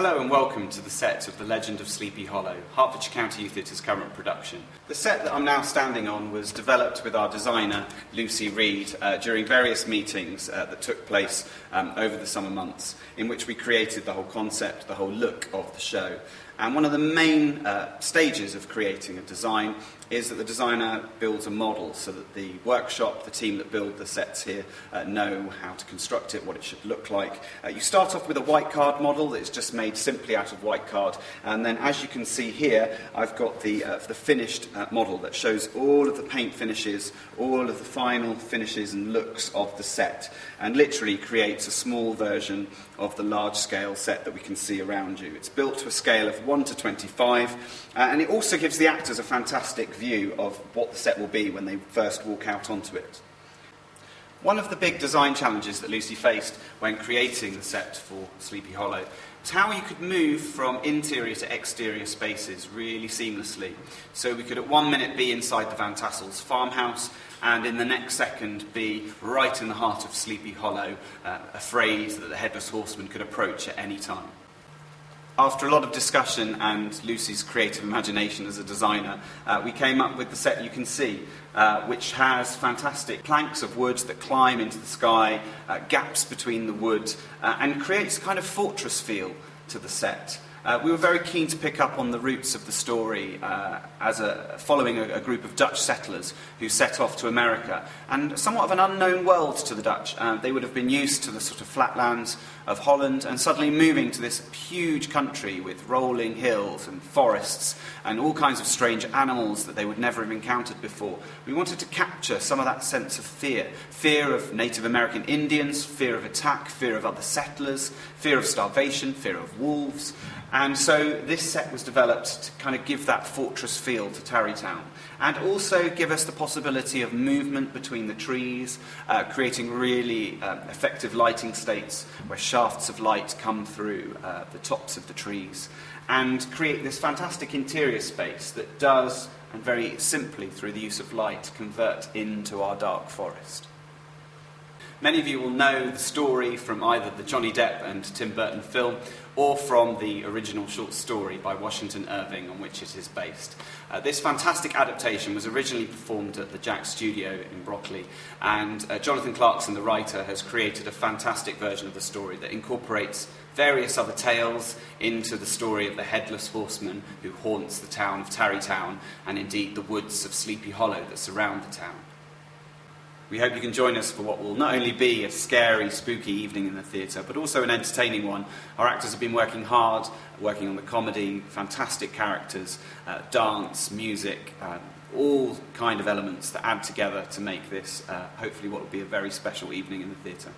Hello and welcome to the set of The Legend of Sleepy Hollow, Hertfordshire County Youth Theatre's current production. The set that I'm now standing on was developed with our designer, Lucy Reed, during various meetings that took place over the summer months, in which we created the whole concept, the whole look of the show. And one of the main stages of creating a design is that the designer builds a model so that the workshop, the team that build the sets here, know how to construct it, what it should look like. You start off with a white card model that's just made simply out of white card, and then as you can see here, I've got the finished model that shows all of the paint finishes, all of the final finishes and looks of the set, and literally creates a small version of the large-scale set that we can see around you. It's built to a scale of 1 to 25, and it also gives the actors a fantastic view of what the set will be when they first walk out onto it. One of the big design challenges that Lucy faced when creating the set for Sleepy Hollow is how you could move from interior to exterior spaces really seamlessly. So we could at 1 minute be inside the Van Tassel's farmhouse, and in the next second be right in the heart of Sleepy Hollow, afraid that the Headless Horseman could approach at any time. After a lot of discussion and Lucy's creative imagination as a designer, we came up with the set you can see, which has fantastic planks of wood that climb into the sky, gaps between the wood, and creates a kind of fortress feel to the set. We were very keen to pick up on the roots of the story following a group of Dutch settlers who set off to America, and somewhat of an unknown world to the Dutch. They would have been used to the sort of flatlands of Holland, and suddenly moving to this huge country with rolling hills and forests and all kinds of strange animals that they would never have encountered before. We wanted to capture some of that sense of fear of Native American Indians, fear of attack, fear of other settlers, fear of starvation, fear of wolves. And so this set was developed to kind of give that fortress feel to Tarrytown, and also give us the possibility of movement between the trees, creating really effective lighting states where shafts of light come through the tops of the trees, and create this fantastic interior space that does, and very simply through the use of light, convert into our dark forest. Many of you will know the story from either the Johnny Depp and Tim Burton film or from the original short story by Washington Irving on which it is based. This fantastic adaptation was originally performed at the Jack Studio in Brockley, and Jonathan Clarkson, the writer, has created a fantastic version of the story that incorporates various other tales into the story of the Headless Horseman who haunts the town of Tarrytown, and indeed the woods of Sleepy Hollow that surround the town. We hope you can join us for what will not only be a scary, spooky evening in the theatre, but also an entertaining one. Our actors have been working hard, working on the comedy, fantastic characters, dance, music, all kind of elements that add together to make this hopefully what will be a very special evening in the theatre.